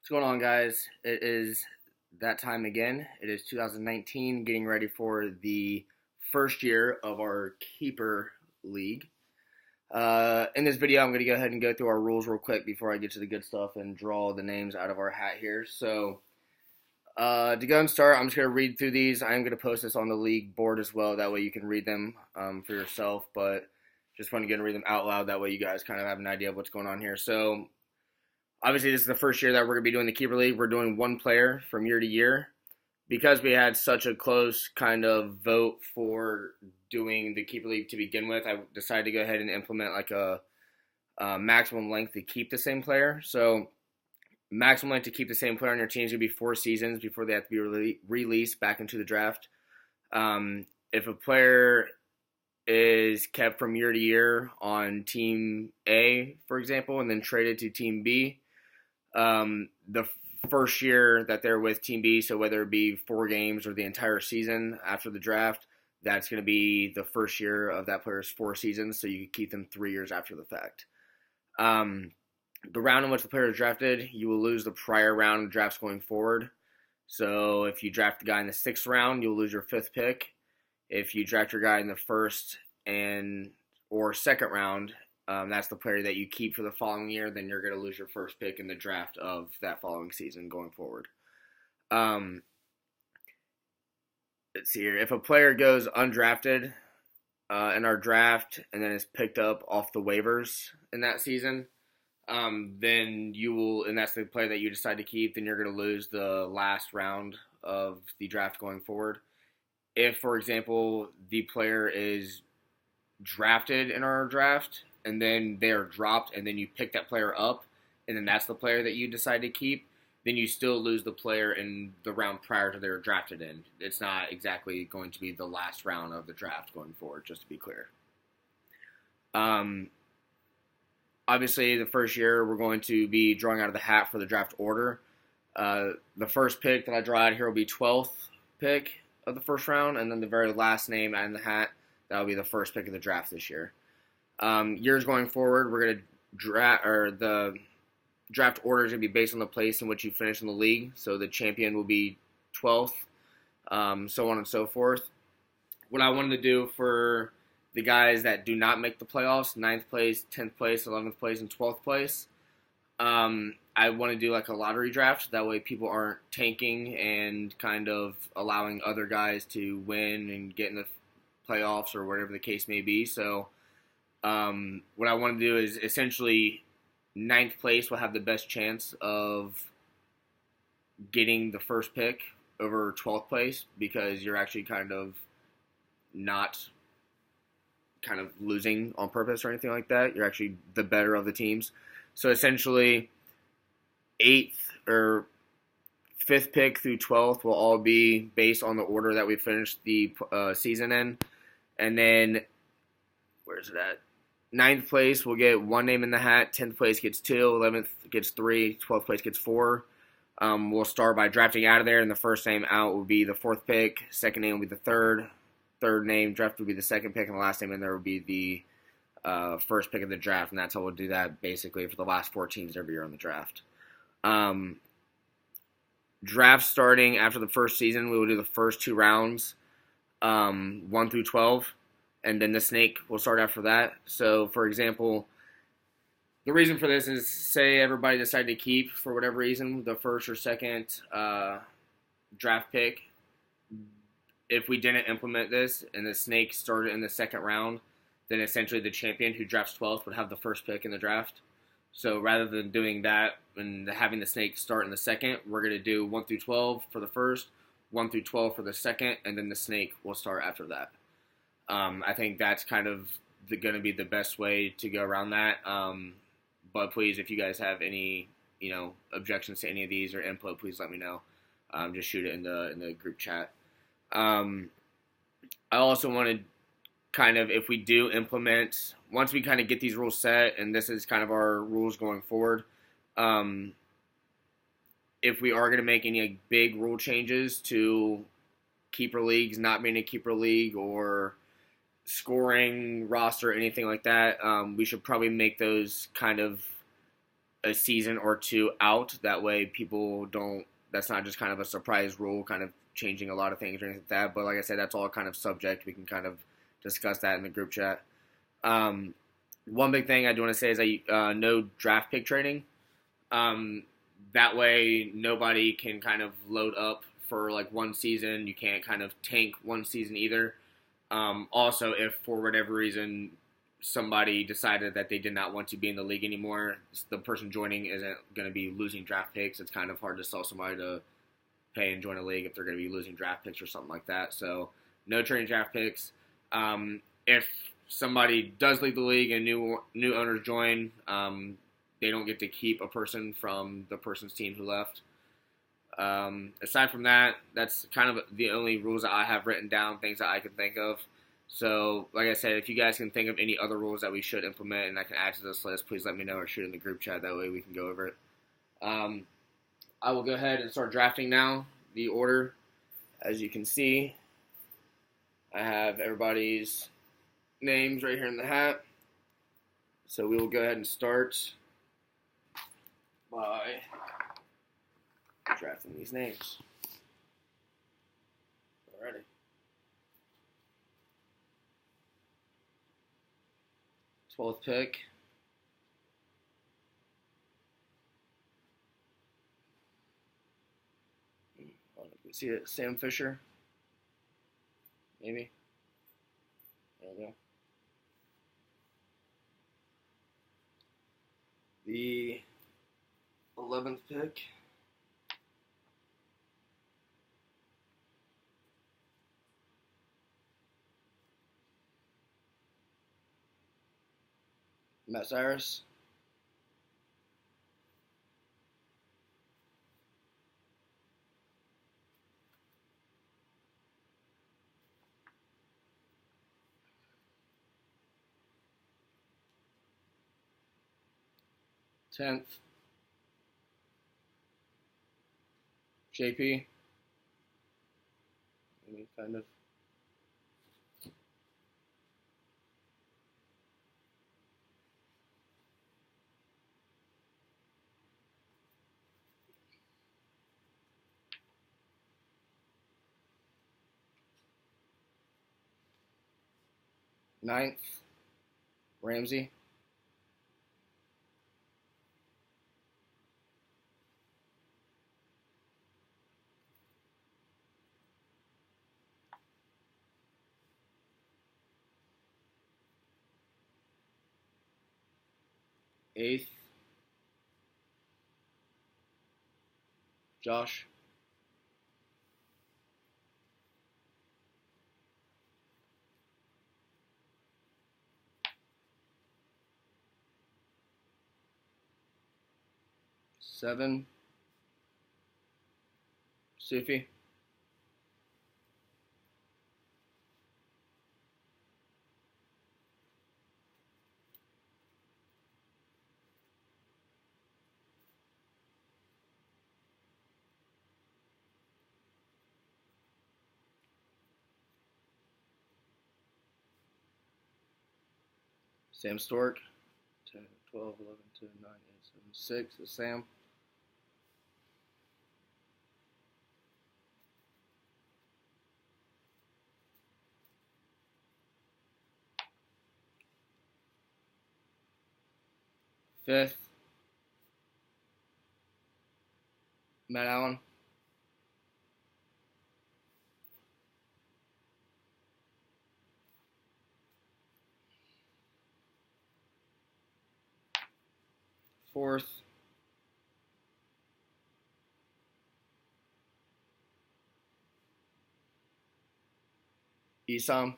What's going on, guys? It is that time again. It is 2019, getting ready for the first year of our Keeper League. In this video, I'm going to go ahead and go through our rules real quick before I get to the good stuff and draw the names out of our hat here. To go and start, I'm just going to read through these. I am going to post this on the league board as well. That way you can read them for yourself, but just want to get and read them out loud. That way you guys kind of have an idea of what's going on here. So, obviously, this is the first year that we're going to be doing the Keeper League. We're doing one player from year to year. Because we had such a close kind of vote for doing the Keeper League to begin with, I decided to go ahead and implement like a maximum length to keep the same player. So, maximum length to keep the same player on your team is going to be 4 seasons before they have to be released back into the draft. If a player is kept from year to year on Team A, for example, and then traded to Team B, the first year that they're with Team B, so whether it be 4 games or the entire season after the draft, that's going to be the first year of that player's 4 seasons, so you can keep them 3 years after the fact. The round in which the player is drafted, you will lose the prior round of drafts going forward. So if you draft the guy in the 6th round, you'll lose your 5th pick. If you draft your guy in the 1st or 2nd round, that's the player that you keep for the following year, then you're going to lose your 1st pick in the draft of that following season going forward. Let's see here. If a player goes undrafted in our draft and then is picked up off the waivers in that season, then you will, and that's the player that you decide to keep, then you're going to lose the last round of the draft going forward. If, for example, the player is drafted in our draft and then they are dropped and then you pick that player up and then that's the player that you decide to keep, then you still lose the player in the round prior to they're drafted in. It's not exactly going to be the last round of the draft going forward, just to be clear. Obviously, the first year we're going to be drawing out of the hat for the draft order. The first pick that I draw out here will be 12th pick of the first round, and then the very last name out in the hat, that will be the first pick of the draft this year. Years going forward, we're going to the draft order is going to be based on the place in which you finish in the league. So the champion will be 12th, so on and so forth. What I wanted to do for the guys that do not make the playoffs, 9th place, 10th place, 11th place, and 12th place, I want to do like a lottery draft. That way people aren't tanking and kind of allowing other guys to win and get in the playoffs or whatever the case may be. So what I want to do is essentially 9th place will have the best chance of getting the first pick over 12th place because you're actually kind of not kind of losing on purpose or anything like that. You're actually the better of the teams. So essentially 8th or 5th pick through 12th will all be based on the order that we finished the season in. And then, where's it at? 9th place will get 1 name in the hat, 10th place gets 2, 11th gets 3, 12th place gets 4. We'll start by drafting out of there, and the first name out will be the 4th pick, second name will be the 3rd name drafted will be the 2nd pick, and the last name in there will be the first pick of the draft, and that's how we'll do that basically for the last 4 teams every year on the draft. Draft starting after the first season, we will do the first 2 rounds, 1 through 12, and then the snake will start after that. So, for example, the reason for this is, say everybody decided to keep, for whatever reason, the first or 2nd draft pick. If we didn't implement this and the snake started in the 2nd round, then essentially the champion who drafts 12th would have the first pick in the draft. So rather than doing that and having the snake start in the 2nd, we're going to do 1 through 12 for the first, 1 through 12 for the 2nd, and then the snake will start after that. I think that's kind of going to be the best way to go around that. But please, if you guys have any objections to any of these or input, please let me know. Just shoot it in the group chat. I also wanted kind of, if we do implement, once we kind of get these rules set, and this is kind of our rules going forward, if we are going to make any big rule changes to keeper leagues, not being a keeper league, or scoring roster, anything like that, we should probably make those kind of a season or two out. That way, people don't. That's not just kind of a surprise rule, kind of changing a lot of things or anything like that. But like I said, that's all kind of subject. We can kind of discuss that in the group chat. One big thing I do want to say is no draft pick trading. That way, nobody can kind of load up for like one season. You can't kind of tank one season either. Also, if for whatever reason somebody decided that they did not want to be in the league anymore, the person joining isn't going to be losing draft picks. It's kind of hard to sell somebody to pay and join a league if they're going to be losing draft picks or something like that. So, no trading draft picks. If somebody does leave the league and new owners join, they don't get to keep a person from the person's team who left. Aside from that, that's kind of the only rules that I have written down, things that I can think of. So, like I said, if you guys can think of any other rules that we should implement and I can add to this list, please let me know or shoot in the group chat. That way we can go over it. I will go ahead and start drafting now. The order, as you can see, I have everybody's names right here in the hat. So we will go ahead and start by drafting these names. Alrighty. Twelfth pick. See it, Sam Fisher. Maybe. There we go. The 11th pick. Matt Cyrus. Tenth. JP. Maybe kind of. Ninth. Ramsey. Eighth. Josh. Seven. Sufi. Sam Stork. 10, 12, 11, 10, 9, 8, 7, 6 is Sam. Fifth. Matt Allen. Fourth. Esam.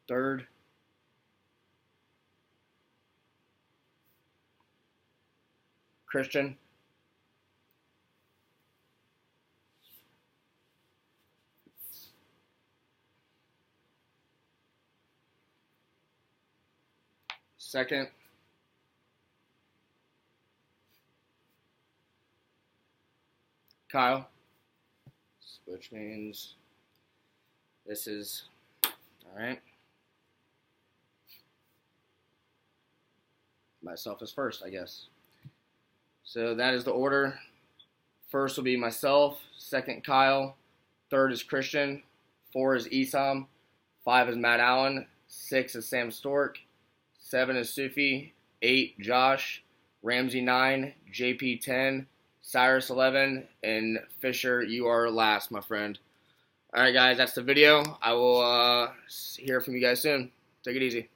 Third. Christian. Second. Kyle. Which means This is, all right. Myself is first, I guess. So that is the order. First will be myself, second Kyle, third is Christian, 4 is Esam, 5 is Matt Allen, 6 is Sam Stork, 7 is Sufi, 8 Josh, Ramsey 9, JP 10, Cyrus 11, and Fisher, you are last, my friend. All right, guys, that's the video. I will hear from you guys soon. Take it easy.